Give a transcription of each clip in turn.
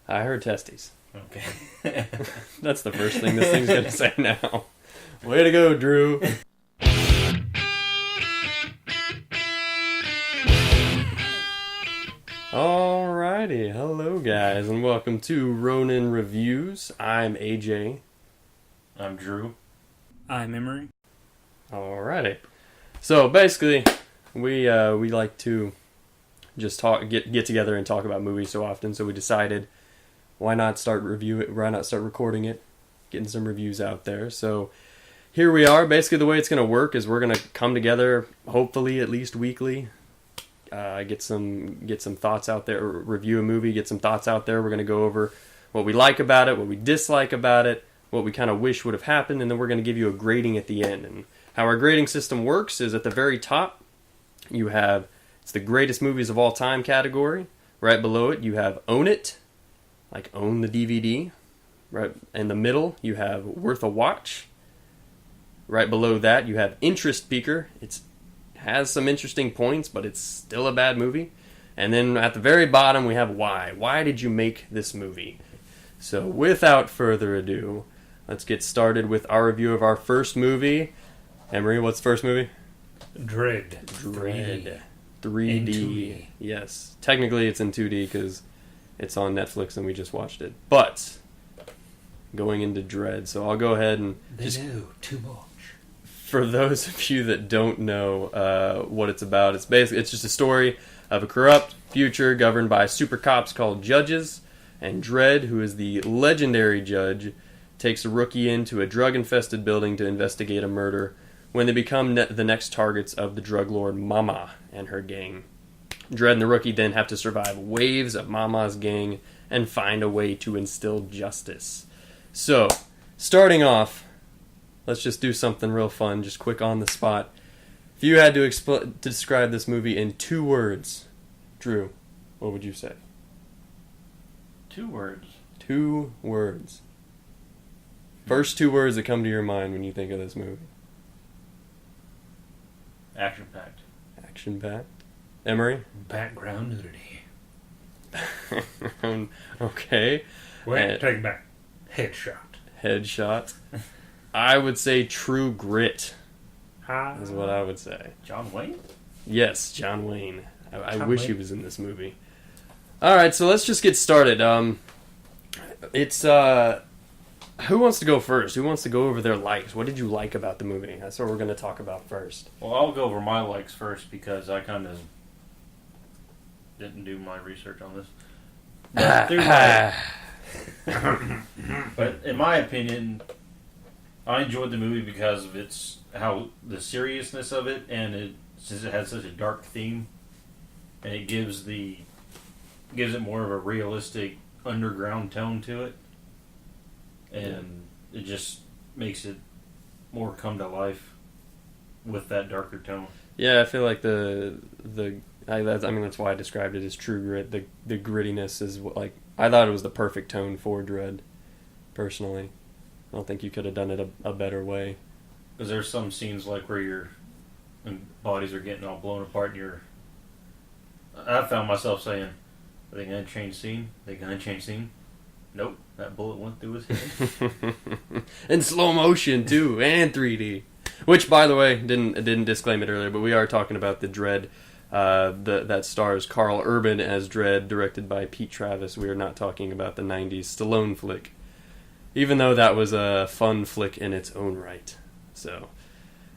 I heard testes. Okay. That's the first thing this thing's gonna say now. Way to go, Drew. Alrighty, hello guys, and welcome to Ronin Reviews. I'm AJ. I'm Drew. I'm Emery. Alrighty. So basically, we like to just get together and talk about movies so often. So we decided, why not start recording it, getting some reviews out there. So here we are. Basically, the way it's going to work is we're going to come together, hopefully at least weekly, get some thoughts out there, review a movie, get some thoughts out there. We're going to go over what we like about it, what we dislike about it, what we kind of wish would have happened, and then we're going to give you a grading at the end. And how our grading system works is at the very top, you have, it's the greatest movies of all time category. Right below it, you have Own It, like own the DVD. Right in the middle, you have Worth a Watch. Right below that, you have Interest Piquer. It has some interesting points, but it's still a bad movie. And then at the very bottom, we have Why. Why did you make this movie? So without further ado, let's get started with our review of our first movie. Emery, what's the first movie? Dredd. 3D. Yes. Technically, it's in 2D because it's on Netflix and we just watched it. But going into Dredd, so I'll go ahead and know too much. For those of you that don't know what it's about, it's just a story of a corrupt future governed by super cops called judges, and Dredd, who is the legendary judge, takes a rookie into a drug-infested building to investigate a murder when they become the next targets of the drug lord Mama and her gang. Dredd and the rookie then have to survive waves of Mama's gang and find a way to instill justice. So, starting off, let's just do something real fun, just quick on the spot. If you had to describe this movie in 2 words, Drew, what would you say? 2 words. 2 words. First 2 words that come to your mind when you think of this movie. Action-packed. Action-packed. Emery? Background nudity. Okay. Wait, take it back. Headshot. I would say True Grit is what I would say. John Wayne? Yes, John Wayne. I wish he was in this movie. Alright, so let's just get started. Who wants to go first? Who wants to go over their likes? What did you like about the movie? That's what we're going to talk about first. Well, I'll go over my likes first because I kind of didn't do my research on this. But in my opinion, I enjoyed the movie because of the seriousness of it, and since it has such a dark theme, and it gives it more of a realistic underground tone to it, and it just makes it more come to life with that darker tone. Yeah, I feel like that's why I described it as True Grit. The grittiness is I thought it was the perfect tone for Dredd, personally. I don't think you could have done it a better way. Because there's some scenes where your bodies are getting all blown apart, and I found myself saying, "Are they going to change scene? Are they going to change scene?" Nope, that bullet went through his head. In slow motion too, and 3D. Which, by the way, didn't disclaim it earlier, but we are talking about the Dredd that stars Carl Urban as Dredd, directed by Pete Travis. We are not talking about the 90s Stallone flick. Even though that was a fun flick in its own right. So,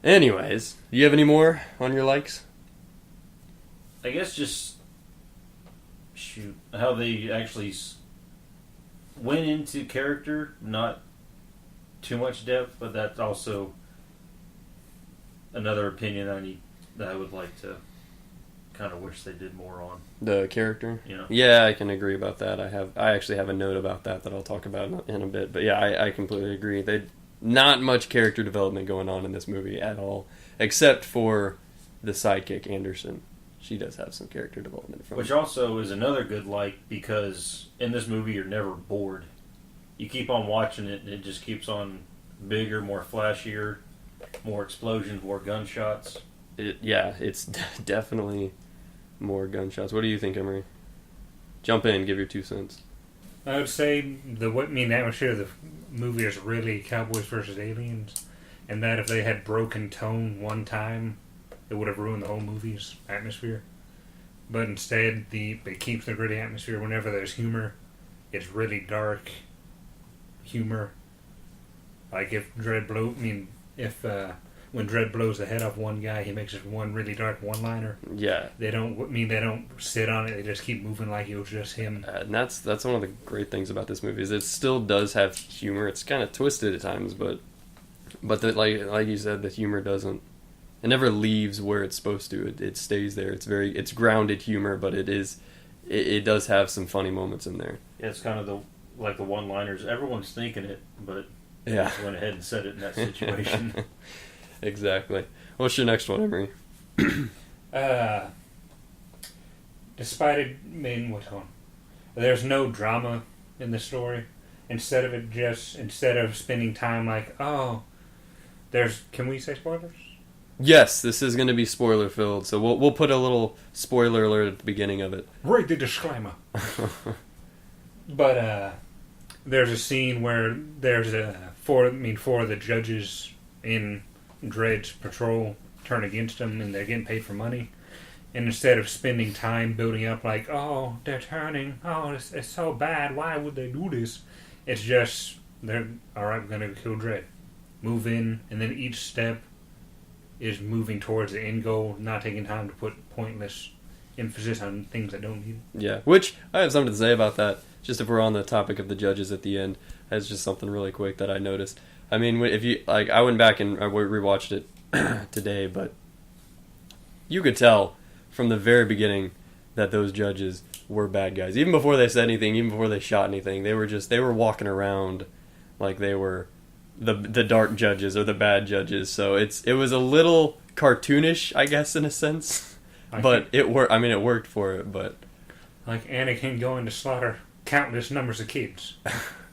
anyways, do you have any more on your likes? I guess just how they actually went into character, not too much depth, but that's also another opinion that I would like to kind of wish they did more on. The character? Yeah. Yeah, I can agree about that. I actually have a note about that I'll talk about in a bit. But yeah, I completely agree. Not much character development going on in this movie at all, except for the sidekick, Anderson. She does have some character development. Which also is another good because in this movie you're never bored. You keep on watching it, and it just keeps on bigger, more flashier, more explosions, more gunshots. It's definitely more gunshots. What do you think, Emery? Jump in, give your 2 cents. I would say the atmosphere of the movie is really Cowboys versus Aliens, and that if they had broken tone one time, it would have ruined the whole movie's atmosphere. But instead, it keeps the gritty atmosphere. Whenever there's humor, it's really dark humor. Like if when Dredd blows the head off one guy, he makes this one really dark one-liner. Yeah. They don't sit on it. They just keep moving like it was just him. And that's one of the great things about this movie is it still does have humor. It's kind of twisted at times, but like you said, the humor doesn't. It never leaves where it's supposed to. It stays there. It's grounded humor, but it does have some funny moments in there. Yeah, it's kind of the one-liners. Everyone's thinking it, but Yeah. just went ahead and said it in that situation. Exactly. What's your next one, Emery? Which one? There's no drama in the story. Instead of spending time like, can we say spoilers? Yes, this is going to be spoiler filled, so we'll put a little spoiler alert at the beginning of it. Read the disclaimer. But there's a scene where there's four of the judges in Dredd's patrol turn against them, and they're getting paid for money. And instead of spending time building up like, oh, they're turning, oh, it's so bad, why would they do this? It's just, they're, alright, we're going to kill Dredd. Move in, and then each step is moving towards the end goal, not taking time to put pointless emphasis on things that don't need it. Yeah, which, I have something to say about that, just if we're on the topic of the judges at the end. That's just something really quick that I noticed. I mean, if you I went back and I rewatched it today, but you could tell from the very beginning that those judges were bad guys. Even before they said anything, even before they shot anything, they were walking around like they were the dark judges or the bad judges. So it was a little cartoonish, I guess, in a sense, but it worked. I mean, it worked for it, but like Anakin going to slaughter countless numbers of kids.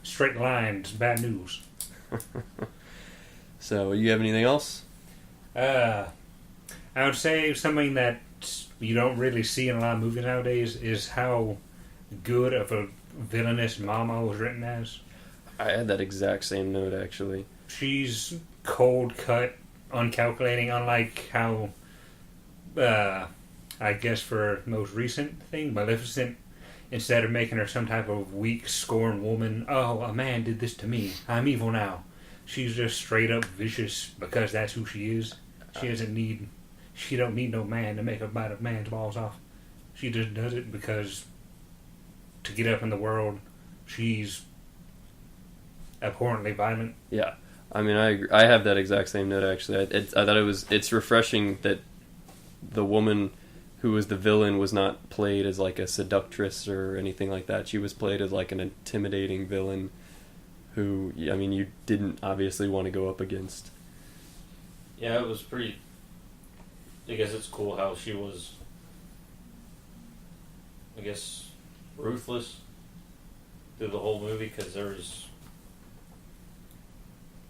Straight lines, bad news. So, you have anything else? I would say something that you don't really see in a lot of movies nowadays is how good of a villainous Mama was written as. I had that exact same note, actually. She's cold cut, uncalculating, unlike how, I guess for most recent thing, Maleficent, instead of making her some type of weak, scorned woman, oh, a man did this to me, I'm evil now. She's just straight up vicious because that's who she is. She don't need no man to make her bite a man's balls off. She just does it because to get up in the world, she's abhorrently violent. Yeah. I mean, I have that exact same note, actually. I thought it's refreshing that the woman who was the villain was not played as like a seductress or anything like that. She was played as like an intimidating villain who, I mean, you didn't obviously want to go up against. Yeah, it was pretty... I guess it's cool how she was, I guess, ruthless through the whole movie, because there was...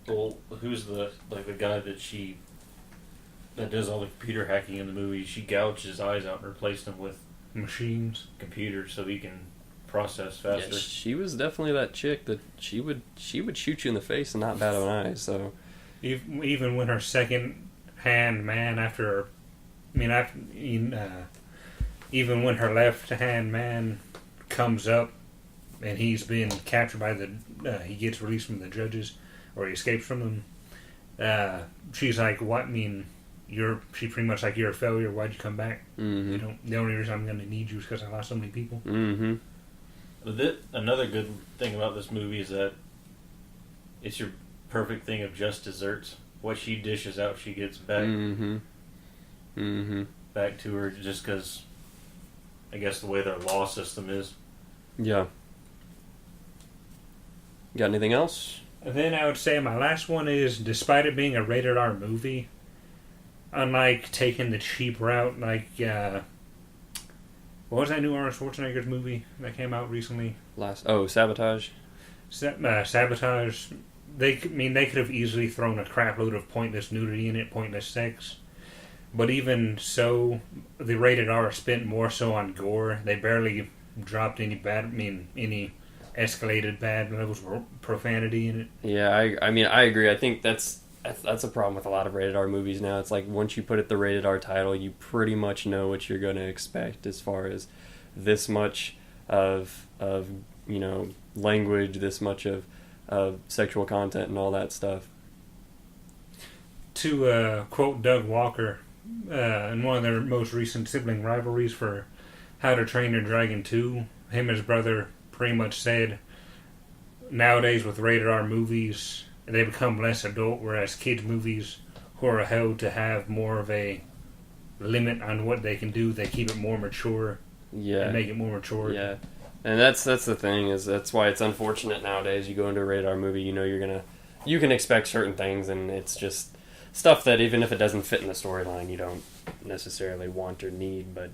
Well, who's the guy that does all the computer hacking in the movie? She gouged his eyes out and replaced them with machines, computers, so he can process faster. Yeah, she was definitely that chick that she would shoot you in the face and not bat an eye. So even when her second hand man even when her left hand man comes up and he's been captured by he gets released from the judges, or he escapes from them, she's like, what? She's pretty much like, you're a failure, why'd you come back? Mm-hmm. The only reason I'm going to need you is because I lost so many people. Mm-hmm. Another good thing about this movie is that it's your perfect thing of just desserts. What she dishes out, she gets back. Mm-hmm. Mm-hmm. Back to her, just because I guess the way their law system is. Yeah. Got anything else? And then I would say my last one is, despite it being a rated R movie, unlike taking the cheap route, like, what was that new Arnold Schwarzenegger's movie that came out recently? Sabotage. Sabotage. They could have easily thrown a crap load of pointless nudity in it, pointless sex. But even so, the rated R spent more so on gore. They barely dropped any escalated bad levels of profanity in it. Yeah, I mean, I agree. I think that's a problem with a lot of rated R movies now. It's like once you put it the rated R title, you pretty much know what you're going to expect as far as this much of language, this much of sexual content and all that stuff. To quote Doug Walker in one of their most recent sibling rivalries for How to Train Your Dragon 2, him and his brother pretty much said, nowadays with rated R movies, they become less adult, whereas kids' movies, who are held to have more of a limit on what they can do, they keep it more mature. Yeah. And make it more mature. Yeah. And that's the thing, is that's why it's unfortunate nowadays. You go into a rated R movie, you can expect certain things, and it's just stuff that even if it doesn't fit in the storyline, you don't necessarily want or need. But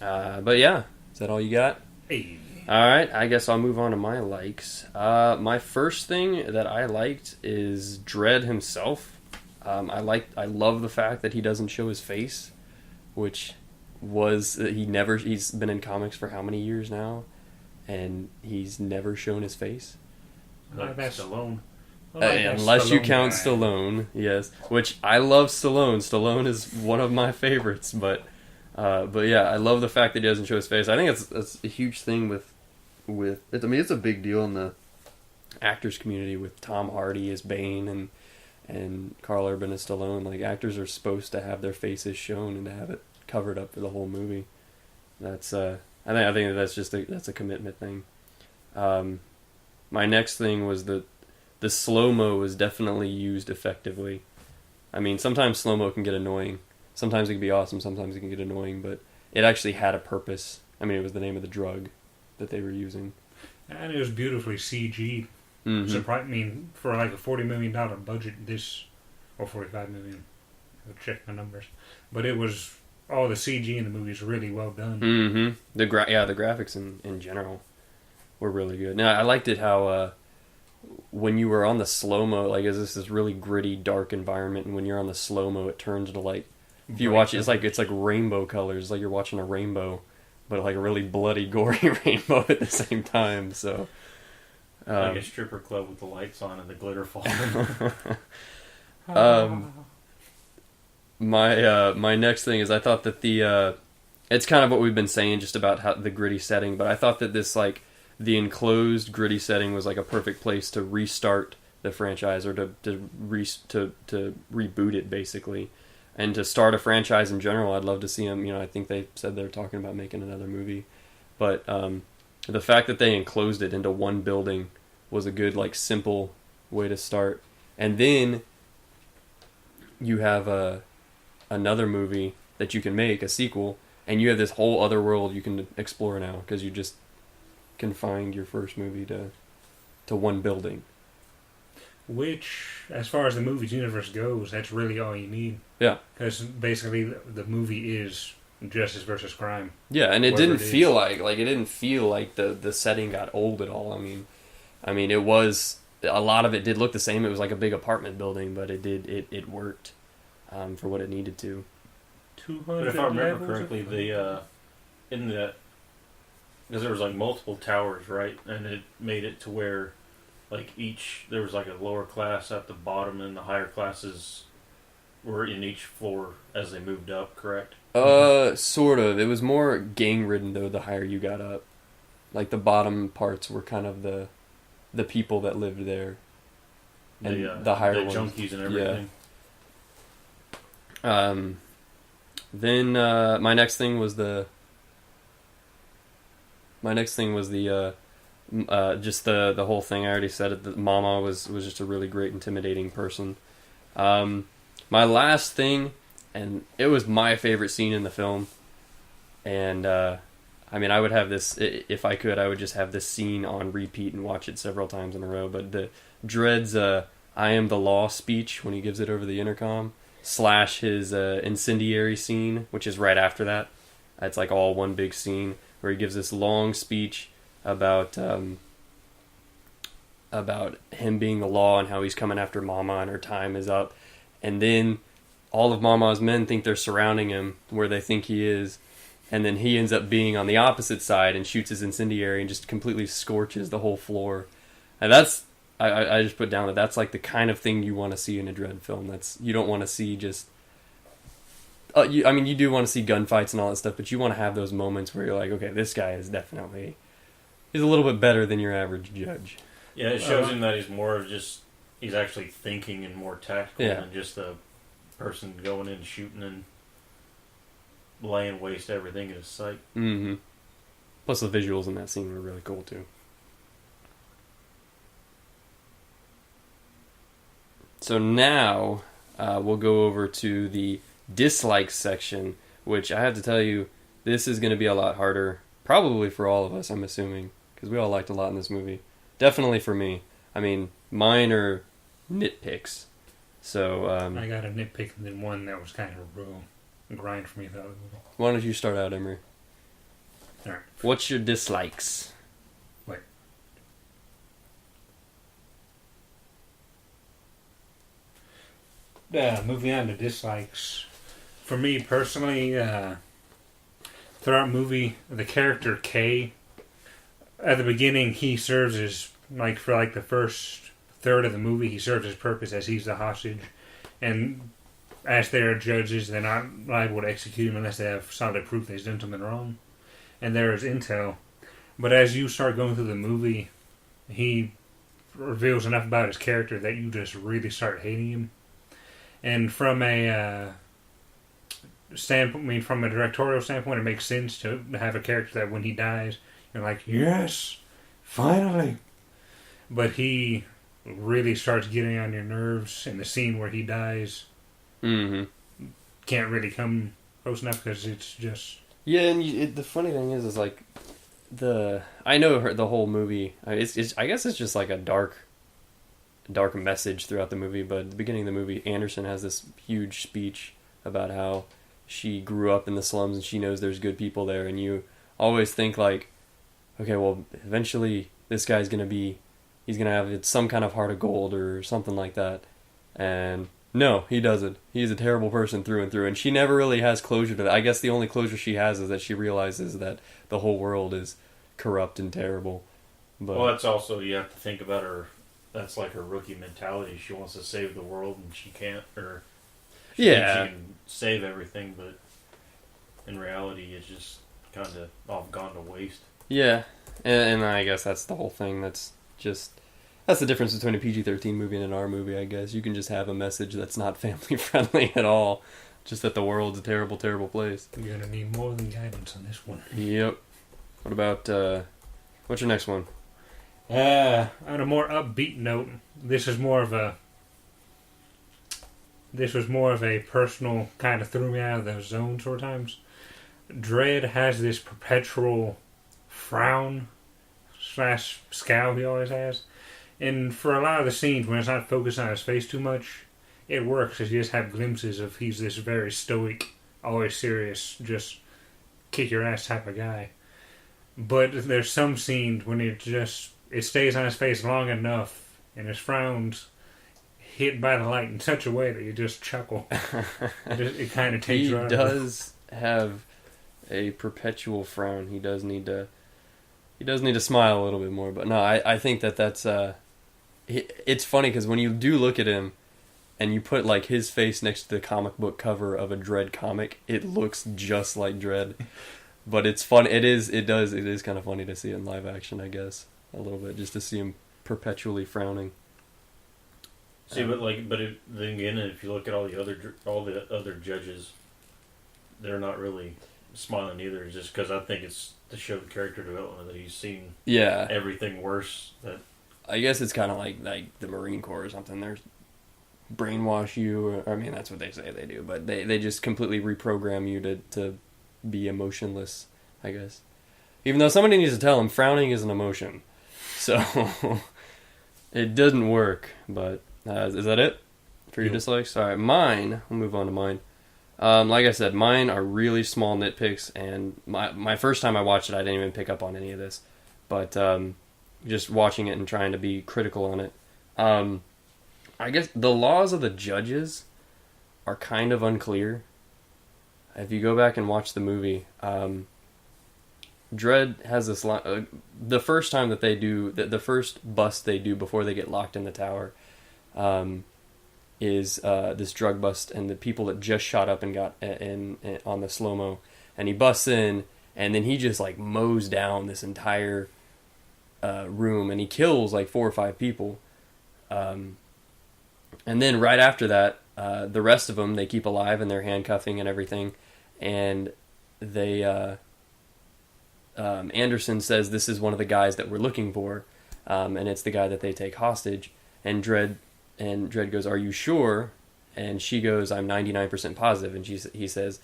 yeah, is that all you got? Hey. All right, I guess I'll move on to my likes. My first thing that I liked is Dredd himself. I love the fact that he doesn't show his face, which he's been in comics for how many years now, and he's never shown his face. That's Stallone. Unless you count Stallone, yes. Which I love Stallone. Stallone is one of my favorites, but yeah, I love the fact that he doesn't show his face. I think it's a huge thing with it. I mean, it's a big deal in the actors community with Tom Hardy as Bane and Carl Urban as Stallone. Like, actors are supposed to have their faces shown and to have it covered up for the whole movie. That's I think that's just that's a commitment thing. My next thing was the slow-mo was definitely used effectively. I mean, sometimes slow-mo can get annoying. Sometimes it can be awesome, sometimes it can get annoying, but it actually had a purpose. I mean, it was the name of the drug that they were using. And it was beautifully CG'd. Mm-hmm. I mean, for like a $40 million budget, or $45 million, I'll check my numbers. But it was, all the CG in the movie is really well done. Mm-hmm. The graphics in general were really good. Now, I liked it how when you were on the slow-mo, like, is this really gritty, dark environment, and when you're on the slow-mo, it turns to, like, if you watch it, it's like rainbow colors, like you're watching a rainbow, but like a really bloody, gory rainbow at the same time. So, like a stripper club with the lights on and the glitter falling. My next thing is I thought that it's kind of what we've been saying just about how the gritty setting, but I thought that this, like, the enclosed gritty setting was like a perfect place to restart the franchise, or to reboot it basically. And to start a franchise in general, I'd love to see them. I think they said they're talking about making another movie. But the fact that they enclosed it into one building was a good, like, simple way to start. And then you have another movie that you can make, a sequel, and you have this whole other world you can explore now, because you just confined your first movie to one building. Which, as far as the movie's universe goes, that's really all you need. Yeah. Because basically the movie is justice versus crime. Yeah, and it didn't feel like the setting got old at all. I mean it was, a lot of it did look the same. It was like a big apartment building, but it worked for what it needed to. 200 But if I remember correctly, because there was like multiple towers, right? And it made it to where, like, there was like a lower class at the bottom, and the higher classes were in each floor as they moved up, correct? Sort of. It was more gang-ridden, though, the higher you got up. Like, the bottom parts were kind of the people that lived there. And the higher ones. The junkies and everything. Yeah. Then, my next thing was just the whole thing. I already said it. That Mama was just a really great, intimidating person. My last thing, and it was my favorite scene in the film, and I mean, I would have this, if I could, I would just have this scene on repeat and watch it several times in a row. But the Dredd's "I am the law" speech when he gives it over the intercom, / his incendiary scene, which is right after that. It's like all one big scene where he gives this long speech about him being the law and how he's coming after Mama and her time is up. And then all of Mama's men think they're surrounding him where they think he is. and then he ends up being on the opposite side and shoots his incendiary and just completely scorches the whole floor. And that's I just put down that that's like the kind of thing you want to see in a Dredd film. You don't want to see just. You do want to see gunfights and all that stuff, but you want to have those moments where you're like, okay, this guy is definitely he's a little bit better than your average judge. Yeah, it shows him that he's actually thinking and more tactical than just a person going in and shooting and laying waste to everything in his sight. Mm-hmm. Plus the visuals in that scene were really cool too. So now we'll go over to the dislikes section, which I have to tell you, this is going to be a lot harder, probably for all of us, I'm assuming, because we all liked a lot in this movie. Definitely for me. I mean, mine are nitpicks. So I got a nitpick and then one that was kind of a real grind for me. Why don't you start out, Emery? All right. What's your dislikes? Wait. Moving on to dislikes. For me personally, throughout movie, the character K, at the beginning, he serves as, for the first third of the movie, he serves his purpose as he's the hostage. And as they are judges, they're not liable to execute him unless they have solid proof that he's done something wrong. And there is intel. But as you start going through the movie, he reveals enough about his character that you just really start hating him. And from a from a directorial standpoint, it makes sense to have a character that when he dies, you're like, yes, finally. But he really starts getting on your nerves in the scene where he dies. Mm-hmm. Can't really come close enough because it's just... Yeah, and the funny thing is like, I know the whole movie, I guess it's just like a dark message throughout the movie, but at the beginning of the movie, Anderson has this huge speech about how she grew up in the slums and she knows there's good people there, and you always think like, okay, well, eventually this guy's he's gonna have some kind of heart of gold or something like that, and no, he doesn't. He's a terrible person through and through, and she never really has closure to that. I guess the only closure she has is that she realizes that the whole world is corrupt and terrible. But, well, that's also, you have to think about her. That's like her rookie mentality. She wants to save the world and she can't, or she thinks she can save everything, but in reality, it's just kind of all gone to waste. Yeah, and I guess that's the whole thing. That's the difference between a PG-13 movie and an R movie, I guess. You can just have a message that's not family-friendly at all, just that the world's a terrible, terrible place. You're going to need more than guidance on this one. Yep. What about, what's your next one? On a more upbeat note, this was more of a personal kind of threw me out of the zone sort of times. Dredd has this perpetual frown / scowl he always has. And for a lot of the scenes, when it's not focused on his face too much, it works because you just have glimpses of he's this very stoic, always serious, just kick your ass type of guy. But there's some scenes when it stays on his face long enough, and his frowns hit by the light in such a way that you just chuckle. It kind of takes you out. He does have a perpetual frown. He does need to smile a little bit more. But no, I think that's it's funny because when you do look at him and you put like his face next to the comic book cover of a Dredd comic, it looks just like Dredd. But it's fun. It is kind of funny to see it in live action, I guess, a little bit, just to see him perpetually frowning. See, then again, if you look at all the other judges, they're not really smiling either. Just because I think it's to show the character development that he's seen everything worse. That I guess it's kind of like the Marine Corps or something. They're brainwash you. I mean, that's what they say they do, but they just completely reprogram you to be emotionless, I guess. Even though somebody needs to tell him frowning is an emotion. So it doesn't work, but is that it for your dislikes? All right, mine, we'll move on to mine. Like I said, mine are really small nitpicks, and my first time I watched it, I didn't even pick up on any of this. But just watching it and trying to be critical on it. I guess the laws of the judges are kind of unclear. if you go back and watch the movie, Dredd has this line. The first time that they do the first bust they do before they get locked in the tower, is this drug bust, and the people that just shot up and got in on the slow mo, and he busts in, and then he just like mows down this entire room, and he kills like 4 or 5 people, and then right after that, the rest of them they keep alive and they're handcuffing and everything, and they Anderson says this is one of the guys that we're looking for, and it's the guy that they take hostage, and Dredd goes, "Are you sure?" And she goes, "I'm 99% positive." And he says,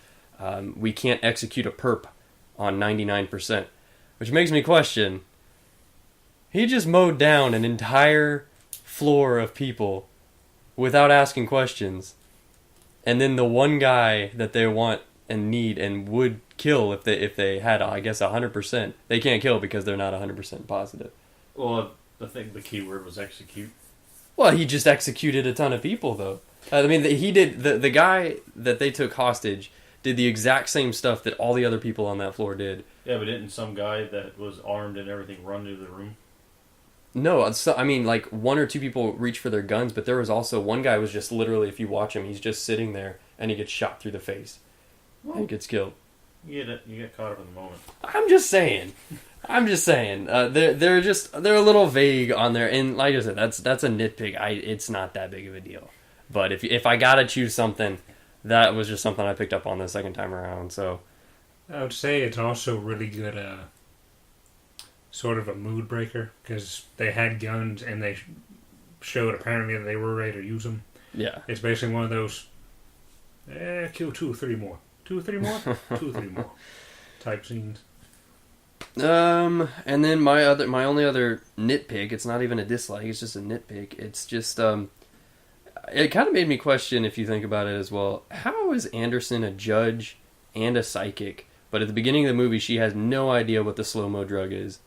"We can't execute a perp on 99%, which makes me question. He just mowed down an entire floor of people without asking questions, and then the one guy that they want and need and would kill if they had, I guess, 100%, they can't kill because they're not 100% positive." Well, I think the key word was execute. Well, he just executed a ton of people, though. I mean, he did the guy that they took hostage did the exact same stuff that all the other people on that floor did. Yeah, but didn't some guy that was armed and everything run into the room? No, I mean, like 1 or 2 people reach for their guns, but there was also one guy was just literally, if you watch him, he's just sitting there and he gets shot through the face. Well, and he gets killed. You get caught up in the moment. I'm just saying. They're a little vague on there, and like I said, that's a nitpick. It's not that big of a deal. But if I gotta choose something, that was just something I picked up on the second time around. So I would say it's also really good, sort of a mood breaker, because they had guns and they showed apparently that they were ready to use them. Yeah, it's basically one of those, kill 2 or 3 more, 2 or 3 more, 2 or 3 more type scenes. And then my only other nitpick, it's not even a dislike, it's just a nitpick. It's just it kind of made me question, if you think about it as well, how is Anderson a judge and a psychic, but at the beginning of the movie she has no idea what the slow-mo drug is?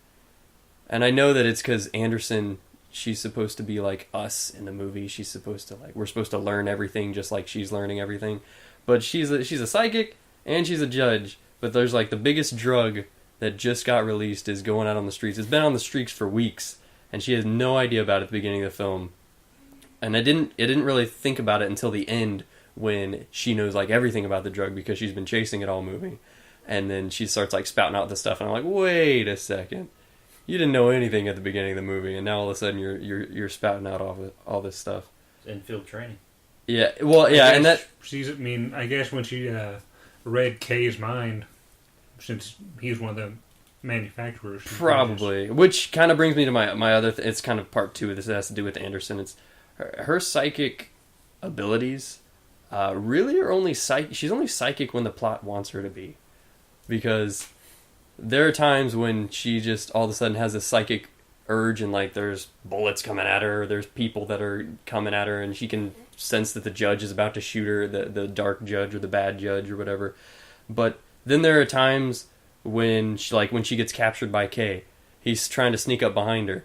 And I know that it's because Anderson, she's supposed to be like us in the movie. She's supposed to we're supposed to learn everything just like she's learning everything. But she's a psychic and she's a judge. But there's like the biggest drug that just got released is going out on the streets. It's been on the streets for weeks, and she has no idea about it at the beginning of the film. And I didn't really think about it until the end, when she knows like everything about the drug because she's been chasing it all movie. And then she starts like spouting out the stuff, and I'm like, wait a second. You didn't know anything at the beginning of the movie, and now all of a sudden you're spouting out all this stuff. Infield training. Yeah, well, yeah, and that I guess when she read Kay's mind, since he's one of the manufacturers, probably, which kind of brings me to my other. It's kind of part 2 of this. It has to do with Anderson. It's her psychic abilities. Really, are only she's only psychic when the plot wants her to be, because there are times when she just all of a sudden has a psychic urge, and like there's bullets coming at her, there's people that are coming at her, and she can sense that the judge is about to shoot her, the dark judge or the bad judge or whatever. But then there are times when she gets captured by Kay, he's trying to sneak up behind her.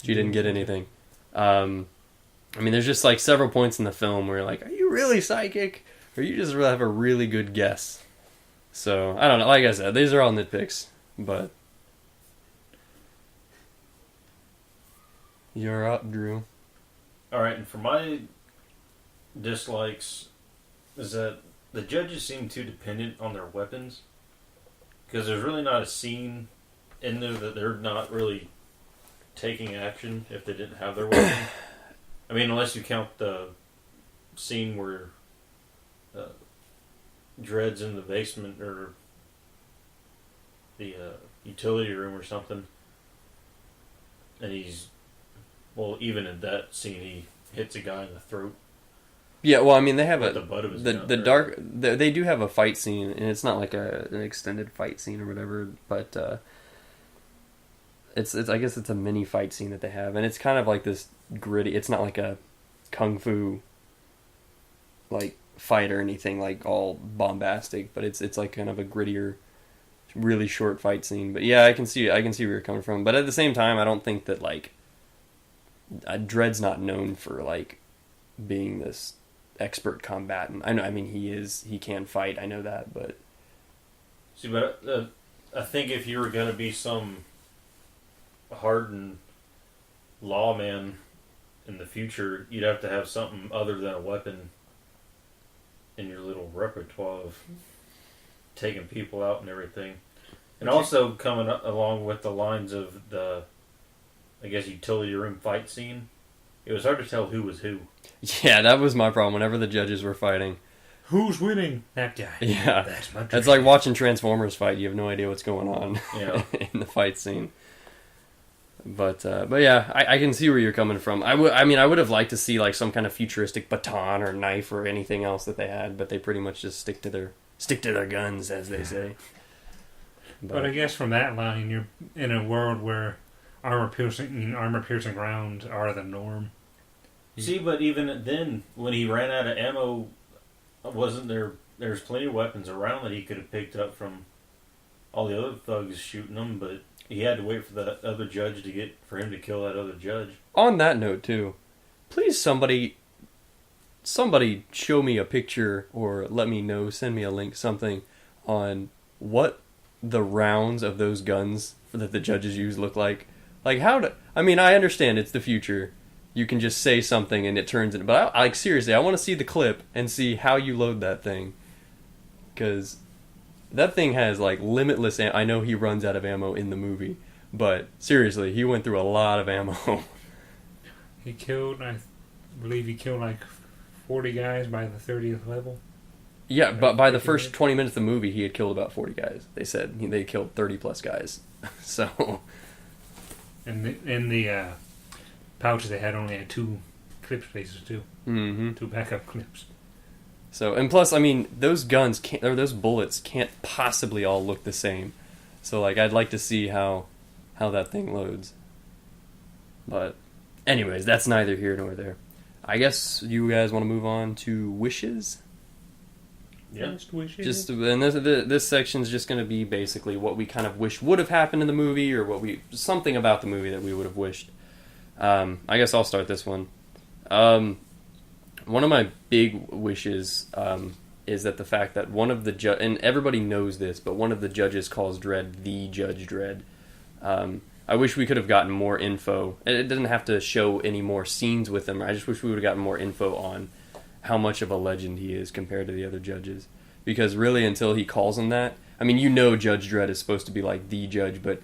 She didn't get anything. I mean, there's just like several points in the film where you're like, are you really psychic, or you just really have a really good guess? So, I don't know. Like I said, these are all nitpicks, but you're up, Drew. Alright, and for my dislikes is that the judges seem too dependent on their weapons, because there's really not a scene in there that they're not really taking action if they didn't have their weapon. I mean, unless you count the scene where Dredd's in the basement or the utility room or something, and even in that scene he hits a guy in the throat. Yeah, well, I mean, they have the butt of his they do have a fight scene, and it's not like an extended fight scene or whatever, but it's I guess it's a mini fight scene that they have, and it's kind of like this gritty. It's not like a kung fu like fight or anything like all bombastic, but it's like kind of a grittier, really short fight scene. But yeah, I can see where you're coming from. But at the same time, I don't think that like Dredd's not known for like being this expert combatant. I know. I mean, he can fight. I know that, but See, but I think if you were going to be some hardened lawman in the future, you'd have to have something other than a weapon in your little repertoire of taking people out and everything. And also coming along with the lines of the, I guess, utility room fight scene, it was hard to tell who was who. yeah, that was my problem. Whenever the judges were fighting, who's winning? That guy. yeah, That's my it's like watching Transformers fight. You have no idea what's going on Yeah. in the fight scene. But yeah, I can see where you're coming from. I would have liked to see like some kind of futuristic baton or knife or anything else that they had, but they pretty much just stick to their guns, as they say. But I guess from that line, you're in a world where armor piercing rounds are the norm. See, but even then, when he ran out of ammo, wasn't there? There's plenty of weapons around that he could have picked up from all the other thugs shooting them, but he had to wait for the other judge for him to kill that other judge. On that note, too, please somebody show me a picture or let me know, send me a link, something on what the rounds of those guns that the judges use look like. Like I understand it's the future. You can just say something and it turns it. But seriously, I want to see the clip and see how you load that thing. Because that thing has like limitless I know he runs out of ammo in the movie. But seriously, he went through a lot of ammo. I believe he killed like 40 guys by the 30th level. Yeah, but by the first 20 minutes of the movie, he had killed about 40 guys. They said they killed 30 plus guys. So, In the pouches they only had 2 clip spaces too. mm-hmm. 2 backup clips. So, and plus, I mean, those those bullets can't possibly all look the same. So, like, I'd like to see how that thing loads. But, anyways, that's neither here nor there. I guess you guys want to move on to wishes. Yeah. And this section's just going to be basically what we kind of wish would have happened in the movie, or something about the movie that we would have wished. I guess I'll start this one. One of my big wishes is that the fact that one of the and everybody knows this, but one of the judges calls Dredd the Judge Dredd. I wish we could have gotten more info. It doesn't have to show any more scenes with him. I just wish we would have gotten more info on how much of a legend he is compared to the other judges. Because really, until he calls him that, I mean, Judge Dredd is supposed to be like the judge, but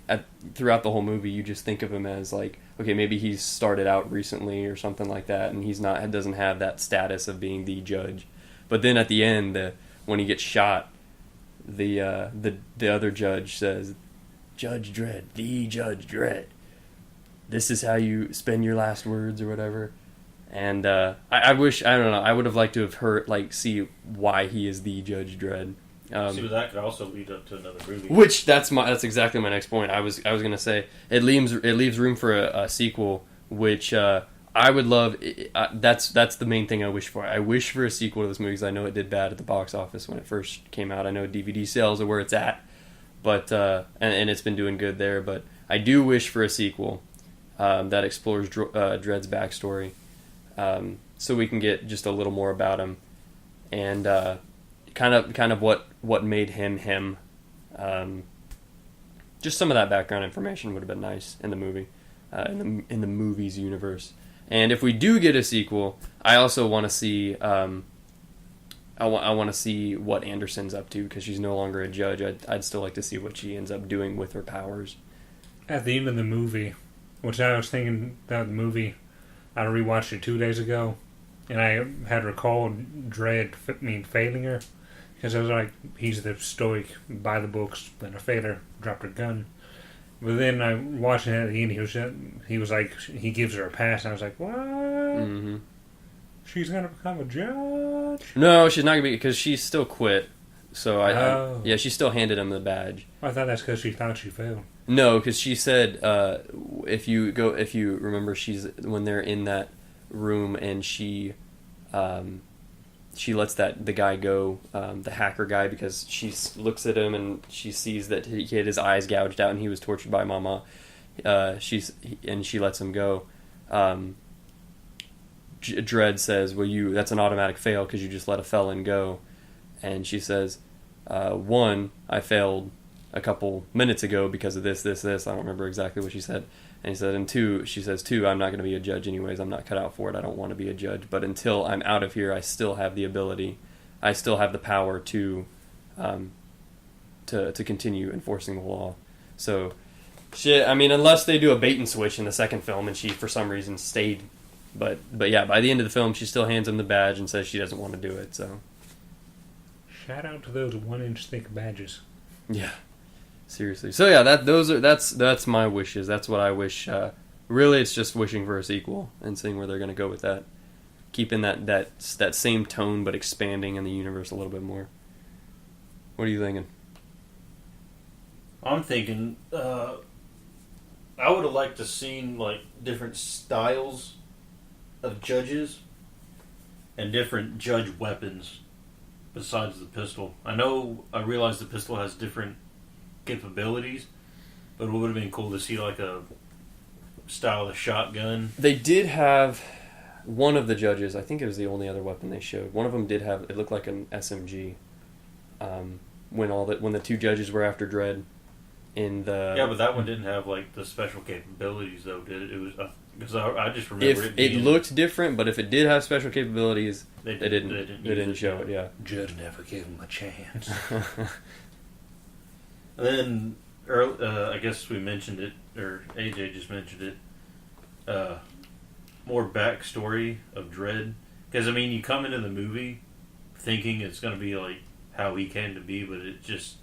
throughout the whole movie, you just think of him as like, okay, maybe he's started out recently or something like that, and doesn't have that status of being the judge. But then at the end, when he gets shot, the other judge says, "Judge Dredd, the Judge Dredd. This is how you spend your last words," or whatever. And I wish, I don't know, I would have liked to have see why he is the Judge Dredd. See, but that could also lead up to another movie. Which that's exactly my next point. I was gonna say it leaves room for a sequel, which I would love. That's the main thing I wish for. I wish for a sequel to this movie because I know it did bad at the box office when it first came out. I know DVD sales are where it's at, but and it's been doing good there. But I do wish for a sequel that explores Dredd's backstory. So we can get just a little more about him, and kind of what made him him. Just some of that background information would have been nice in the movie, in the movie's universe. And if we do get a sequel, I also want to see. I want to see what Anderson's up to because she's no longer a judge. I'd still like to see what she ends up doing with her powers. At the end of the movie, which I was thinking about the movie. I rewatched it 2 days ago, and I had recalled Dredd failing her, because I was like, he's the stoic, by the books, then a failure, dropped her gun. But then I watched it at the end, he was like, he gives her a pass, and I was like, what? Mm-hmm. She's going to become a judge? No, she's not going to be, because she still quit. So yeah, she still handed him the badge. I thought that's because she thought she failed. No, because she said if you remember, when they're in that room and she lets the guy go, the hacker guy, because she looks at him and she sees that he had his eyes gouged out and he was tortured by Mama. She lets him go. Dredd says, well, that's an automatic fail because you just let a felon go. And she says, one, I failed a couple minutes ago because of this. I don't remember exactly what she said. And he said, and two, she says, two, I'm not going to be a judge anyways. I'm not cut out for it. I don't want to be a judge. But until I'm out of here, I still have the ability. I still have the power to continue enforcing the law. So, shit, I mean, unless they do a bait and switch in the second film and she, for some reason, stayed. But yeah, by the end of the film, she still hands him the badge and says she doesn't want to do it, so. Shout out to those 1-inch thick badges. Yeah. Seriously. So yeah, that's my wishes. That's what I wish. Really, it's just wishing for a sequel and seeing where they're going to go with that. Keeping that same tone, but expanding in the universe a little bit more. What are you thinking? I'm thinking, I would have liked to seen like different styles of judges and different judge weapons besides the pistol. I realize the pistol has different capabilities, but it would have been cool to see like a style of shotgun. They did have one of the judges. I think it was the only other weapon they showed. One of them did have. It looked like an SMG. When the two judges were after Dredd, in the but that one didn't have like the special capabilities though, did it? It was because I just remember it looked different, but if it did have special capabilities, they didn't show it. Yeah, Judge never gave him a chance. And then, I guess we mentioned it, or AJ just mentioned it, more backstory of Dredd. Because, I mean, you come into the movie thinking it's going to be like how he came to be, but it just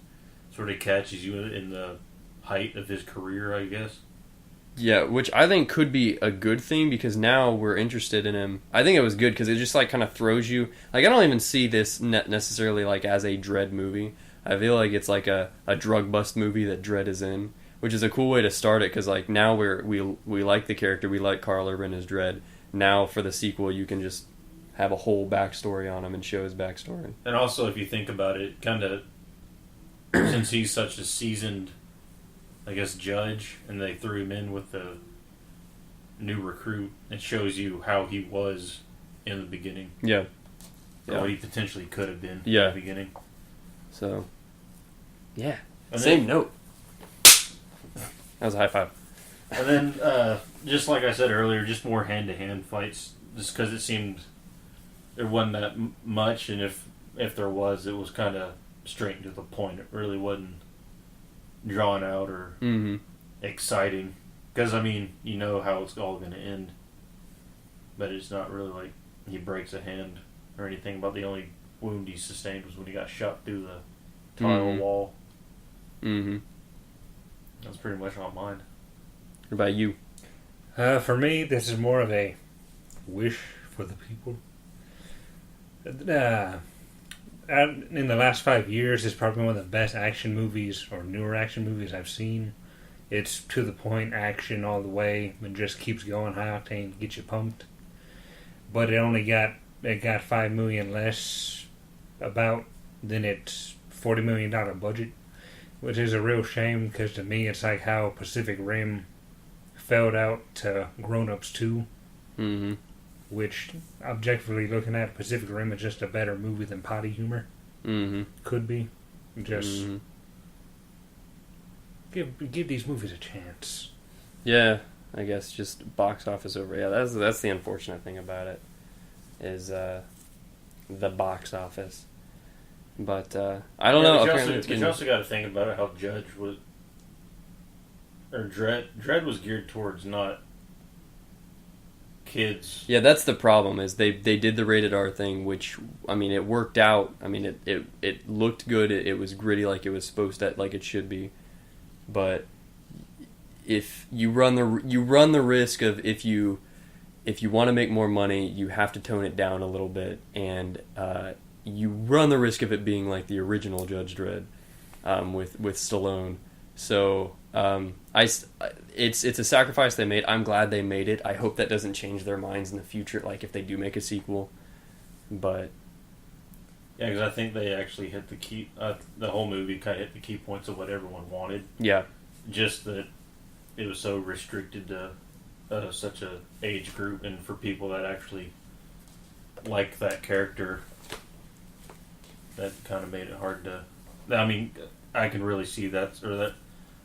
sort of catches you in the height of his career, I guess. Yeah, which I think could be a good thing because now we're interested in him. I think it was good because it just like kind of throws you. Like, I don't even see this necessarily like as a Dredd movie. I feel like it's like a drug bust movie that Dredd is in, which is a cool way to start it because like now we like the character, we like Karl Urban as Dredd. Now for the sequel, you can just have a whole backstory on him and show his backstory. And also, if you think about it, kind of since he's such a seasoned, I guess, judge, and they threw him in with the new recruit, it shows you how he was in the beginning. Yeah. Or what he potentially could have been in the beginning. So, yeah. And Same note. That was a high five. And then, just like I said earlier, just more hand-to-hand fights. Just because it seemed there wasn't that much, and if there was, it was kind of straight to the point. It really wasn't drawn out or exciting. Because, I mean, you know how it's all going to end. But it's not really like he breaks a hand or anything. About the only wound he sustained was when he got shot through the tile wall. Mm-hmm. That's pretty much on mine. What about you? For me, this is more of a wish for the people. In the last 5 years, it's probably one of the best action movies or newer action movies I've seen. It's to the point action all the way. It just keeps going high octane, gets you pumped. But it got $5 million less than its $40 million budget, which is a real shame because to me it's like how Pacific Rim fell out to Grown Ups 2, which objectively looking at Pacific Rim is just a better movie than Potty Humor. Could be. Just give these movies a chance. Yeah, I guess just box office over. Yeah, that's the unfortunate thing about it is the box office. But I don't know. But you also got to think about it. How Dredd was geared towards not kids. Yeah, that's the problem. Is they did the rated R thing, which I mean it worked out. I mean it looked good. It was gritty like it was supposed to, like it should be. But if you run the risk of if you want to make more money, you have to tone it down a little bit, and you run the risk of it being like the original Judge Dredd with Stallone. So it's a sacrifice they made. I'm glad they made it. I hope that doesn't change their minds in the future, like if they do make a sequel. But yeah, because I think they actually hit the key. The whole movie kind of hit the key points of what everyone wanted. Yeah, just that it was so restricted to such a age group, and for people that actually like that character, that kind of made it hard to. I mean, I can really see that, or that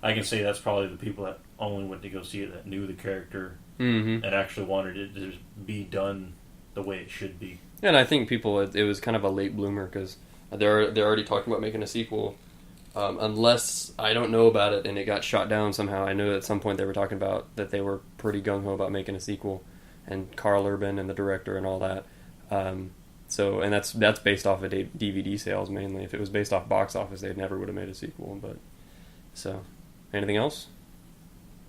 I can say that's probably the people that only went to go see it that knew the character and actually wanted it to be done the way it should be. And I think people, it was kind of a late bloomer because they're already talking about making a sequel. Unless I don't know about it and it got shot down somehow. I know at some point they were talking about that they were pretty gung-ho about making a sequel, and Carl Urban and the director and all that. So, and that's based off of DVD sales mainly. If it was based off box office, they never would have made a sequel. But so, anything else?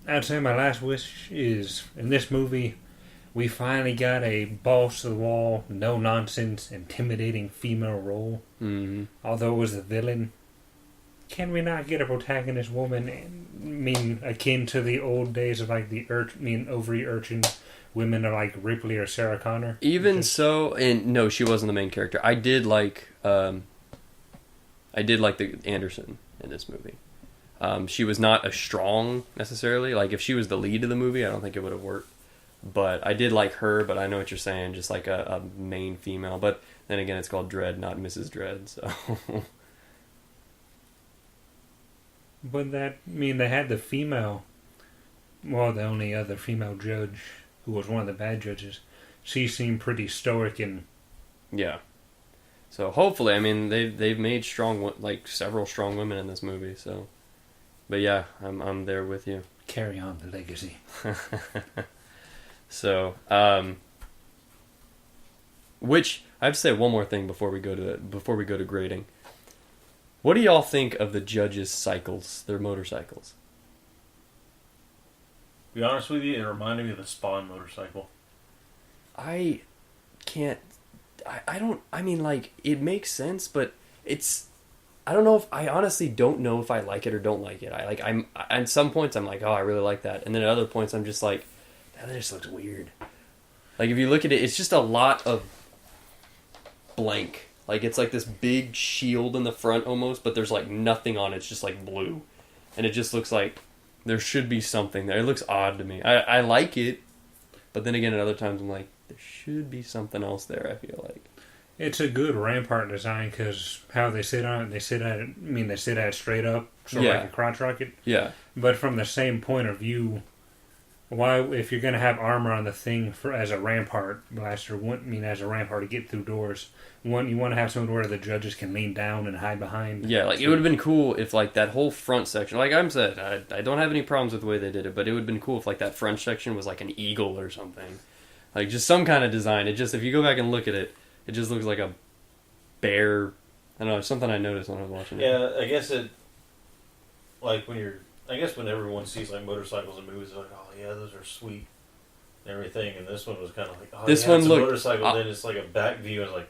I'd say my last wish is, in this movie, we finally got a balls-to-the-wall, no-nonsense, intimidating female role. Mm-hmm. Although it was the villain, can we not get a protagonist woman, akin to the old days of like the ovary urchin women are like Ripley or Sarah Connor? Even so, and no, she wasn't the main character. I did like the Anderson in this movie. She was not as strong necessarily. Like if she was the lead of the movie, I don't think it would have worked. But I did like her. But I know what you're saying, just like a main female. But then again, it's called Dredd, not Mrs. Dredd. So. But they had the female. Well, the only other female judge who was one of the bad judges. She seemed pretty stoic and. Yeah. So hopefully, I mean, they've made several strong women in this movie. So, but yeah, I'm there with you. Carry on the legacy. So, which I have to say one more thing before we go to grading. What do y'all think of the judges' cycles, their motorcycles? To be honest with you, it reminded me of the Spawn motorcycle. I can't. I mean, like, it makes sense, but it's. I don't know if I honestly don't know if I like it or don't like it. I'm at some points I'm like, oh, I really like that, and then at other points I'm just like, that just looks weird. Like if you look at it, it's just a lot of blank. Like it's like this big shield in the front almost, but there's like nothing on it. It's just like blue, and it just looks like there should be something there. It looks odd to me. I like it, but then again, at other times I'm like, there should be something else there. I feel like. It's a good rampart design because how they sit on it, they sit at it straight up, sort of like a crotch rocket. Yeah. But from the same point of view, why, if you're going to have armor on the thing as a rampart blaster, as a rampart to get through doors, you want to have something where the judges can lean down and hide behind. Yeah, like it would have been cool if like that whole front section, like I'm said, I don't have any problems with the way they did it, but it would have been cool if like that front section was like an eagle or something. Like just some kind of design. It just, if you go back and look at it, it just looks like a bear. I don't know, it's something I noticed when I was watching it. Yeah, I guess when everyone sees like motorcycles in movies, they're like, oh yeah, those are sweet and everything. And this one was kind of like, oh, this yeah, one it's looked, a motorcycle. Then it's like a back view. I was like,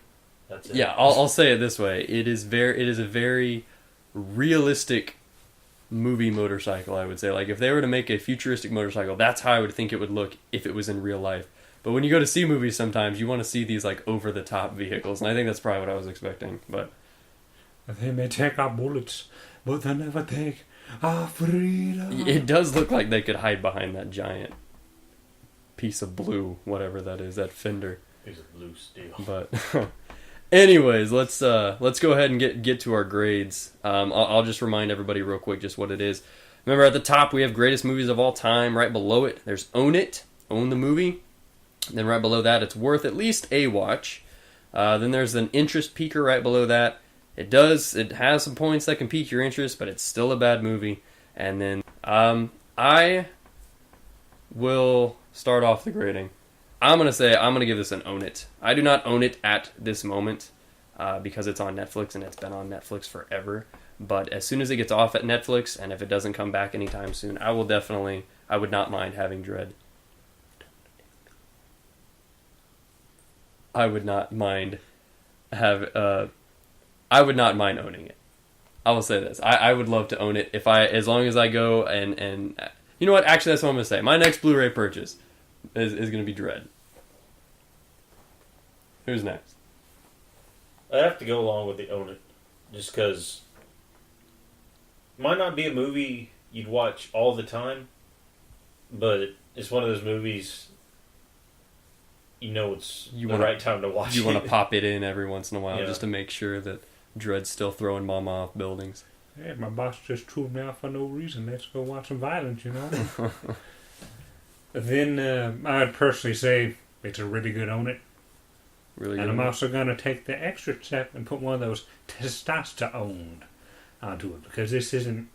that's it. Yeah, I'll say it this way: it is a very realistic movie motorcycle. I would say, like if they were to make a futuristic motorcycle, that's how I would think it would look if it was in real life. But when you go to see movies, sometimes you want to see these like over the top vehicles, and I think that's probably what I was expecting. But they may take our bullets, but they never take our freedom. It does look like they could hide behind that giant piece of blue, whatever that is, that fender. Piece of blue steel. But, anyways, let's go ahead and get to our grades. I'll just remind everybody real quick just what it is. Remember, at the top we have greatest movies of all time. Right below it, there's Own It, Own the Movie. Then right below that, it's worth at least a watch. Then there's an interest piquer right below that. It has some points that can pique your interest, but it's still a bad movie. And then I will start off the grading. I'm going to give this an own it. I do not own it at this moment because it's on Netflix and it's been on Netflix forever. But as soon as it gets off at Netflix and if it doesn't come back anytime soon, I would not mind having Dredd. I would not mind owning it. I will say this. I would love to own it as long as I go and you know what? Actually, that's what I'm going to say. My next Blu-ray purchase is going to be Dredd. Who's next? I have to go along with the Own It, just because it might not be a movie you'd watch all the time, but it's one of those movies you know it's You the wanna- right time to watch You it. want to pop it in every once in a while Yeah. just to make sure that Dredd's still throwing mama off buildings. Hey, my boss just threw me out for no reason. Let's go watch some violence, you know? Then I'd personally say it's a really good own it. Really And good. I'm also going to take the extra step and put one of those testosterone onto it. Because this isn't...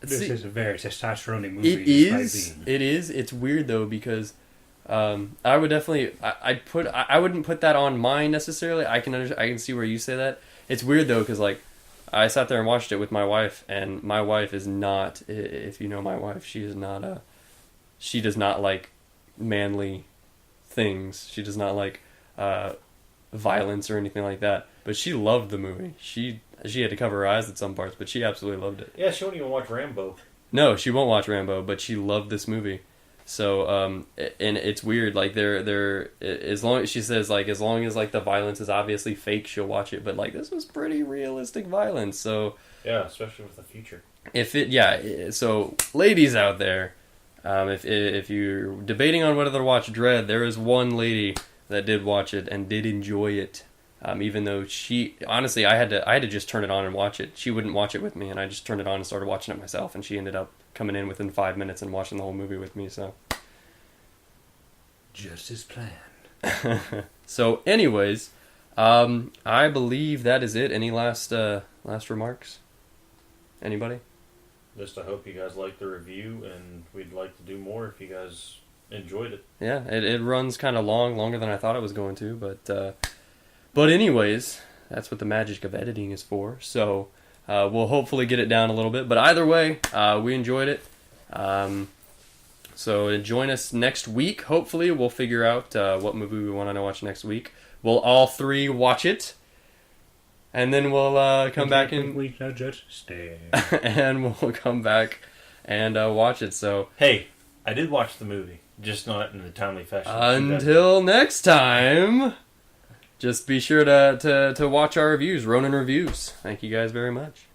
This See, is a very testosterone movie. it despite is. being- It is. It's weird though because I would definitely. I wouldn't put that on mine necessarily. I can see where you say that. It's weird though because like I sat there and watched it with my wife, and my wife is not. If you know my wife, she is not a. She does not like manly things. She does not like violence or anything like that. But she loved the movie. She had to cover her eyes at some parts, but she absolutely loved it. Yeah, she won't even watch Rambo. No, she won't watch Rambo, but she loved this movie. So, and it's weird. Like they're as long as she says like as long as like the violence is obviously fake, she'll watch it. But like this was pretty realistic violence. So Yeah, especially with the future. So ladies out there, if you're debating on whether to watch Dredd, there is one lady that did watch it and did enjoy it. Even though she honestly, I had to just turn it on and watch it. She wouldn't watch it with me, and I just turned it on and started watching it myself. And she ended up coming in within 5 minutes and watching the whole movie with me. So, Just as planned. so anyways, I believe that is it. Any last remarks? Anybody? Just I hope you guys liked the review, and we'd like to do more if you guys enjoyed it. Yeah, it runs kind of longer than I thought it was going to, but anyways, that's what the magic of editing is for. So we'll hopefully get it down a little bit. But either way, we enjoyed it. So join us next week. Hopefully, we'll figure out what movie we want to watch next week. We'll all three watch it, and then we'll come back and We just stare. and we'll come back and watch it. So Hey, I did watch the movie, just not in the timely fashion. that you guys until next time, just be sure to watch our reviews, Ronin Reviews. Thank you guys very much.